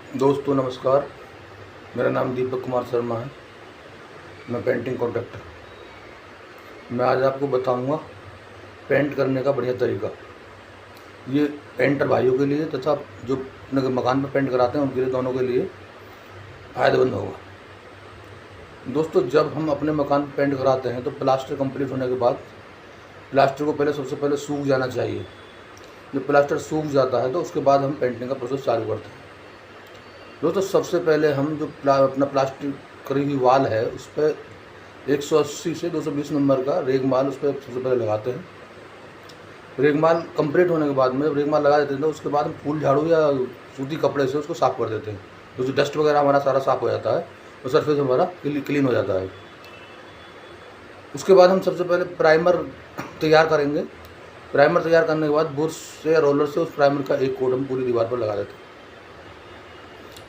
दोस्तों नमस्कार। मेरा नाम दीपक कुमार शर्मा है। मैं पेंटिंग कॉन्ट्रैक्टर। मैं आज आपको बताऊंगा पेंट करने का बढ़िया तरीका। ये पेंटर भाइयों के लिए तथा जो अपने मकान पर पेंट कराते हैं उनके लिए, दोनों के लिए फ़ायदेमंद होगा। दोस्तों, जब हम अपने मकान पर पेंट कराते हैं तो प्लास्टर कंप्लीट होने के बाद प्लास्टर को सबसे पहले सूख जाना चाहिए। जब प्लास्टर सूख जाता है तो उसके बाद हम पेंटिंग का प्रोसेस चालू करते हैं। दोस्तों, सबसे पहले हम जो अपना प्लास्टिक करी हुई वाल है उस पर 180 से 220 नंबर का रेगमाल उस पर सबसे पहले लगाते हैं। रेगमाल कंप्लीट होने के बाद में रेगमाल लगा देते हैं तो उसके बाद हम फूल झाड़ू या सूती कपड़े से उसको साफ़ कर देते हैं। तो जो डस्ट वगैरह हमारा सारा साफ़ हो जाता है और सरफेस हमारा क्लीन हो जाता है। उसके बाद हम सबसे पहले प्राइमर तैयार करेंगे। प्राइमर तैयार करने के बाद ब्रश से या रोलर से उस प्राइमर का एक कोट हम पूरी दीवार पर लगा देते हैं।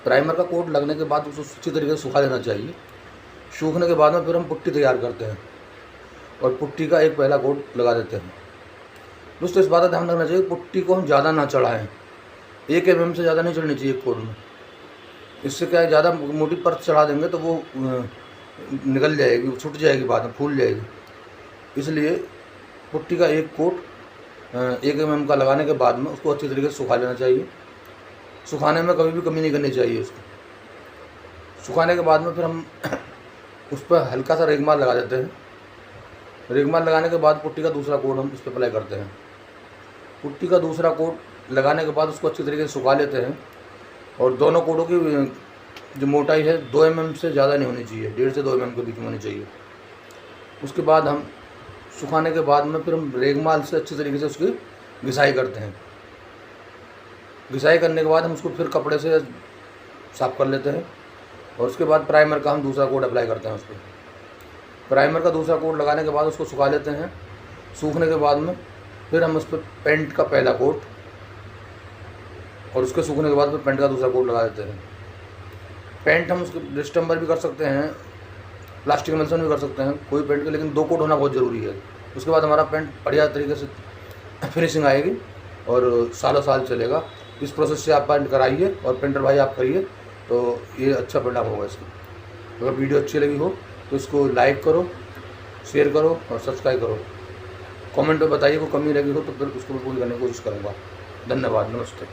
प्राइमर का कोट लगने के बाद उसको अच्छी तरीके से सुखा देना चाहिए। सूखने के बाद में फिर हम पुट्टी तैयार करते हैं और पुट्टी का एक पहला कोट लगा देते हैं। दोस्तों, इस बात का ध्यान रखना चाहिए, पुट्टी को हम ज़्यादा ना चढ़ाएं। 1 mm से ज़्यादा नहीं चढ़नी चाहिए एक कोट में। इससे क्या है, ज़्यादा मोटी परत चढ़ा देंगे तो वो निकल जाएगी, छूट जाएगी, बाद में फूल जाएगी। इसलिए पुट्टी का एक कोट 1 mm का लगाने के बाद में उसको अच्छी तरीके से सुखा लेना चाहिए। सुखाने में कभी भी कमी नहीं करनी चाहिए उसको। सुखाने के बाद में फिर हम उस पर हल्का सा रेगमाल लगा देते हैं। रेगमाल लगाने के बाद पुट्टी का दूसरा कोट हम उस पर अप्लाई करते हैं। पुट्टी का दूसरा कोट लगाने के बाद उसको अच्छी तरीके से सुखा लेते हैं और दोनों कोटों की जो मोटाई है 2 mm से ज़्यादा नहीं होनी चाहिए, 1.5 से 2 mm के बीच में होनी चाहिए। उसके बाद हम सुखाने के बाद में फिर हम रेगमाल से अच्छी तरीके से उसकी घिसाई करते हैं। घिसाई करने के बाद हम उसको फिर कपड़े से साफ़ कर लेते हैं और उसके बाद प्राइमर का हम दूसरा कोट अप्लाई करते हैं उस पर। प्राइमर का दूसरा कोट लगाने के बाद उसको सुखा लेते हैं। सूखने के बाद में फिर हम उस पर पेंट का पहला कोट और उसके सूखने के बाद फिर पेंट का दूसरा कोट लगा देते हैं। पेंट हम उसके डिस्टेम्बर भी कर सकते हैं, प्लास्टिक एमल्सन भी कर सकते हैं, कोई पेंट के, लेकिन 2 कोट होना बहुत ज़रूरी है। उसके बाद हमारा पेंट बढ़िया तरीके से फिनिशिंग आएगी और सालों साल चलेगा। इस प्रोसेस से आप पेंट कराइए और पेंटर भाई आप करिए तो ये अच्छा परिणाम होगा इसका। अगर वीडियो अच्छी लगी हो तो इसको लाइक करो, शेयर करो और सब्सक्राइब करो। कमेंट में बताइए कोई कमी लगी हो तो फिर उसको मैं पूरी करने की कोशिश करूँगा। धन्यवाद, नमस्ते।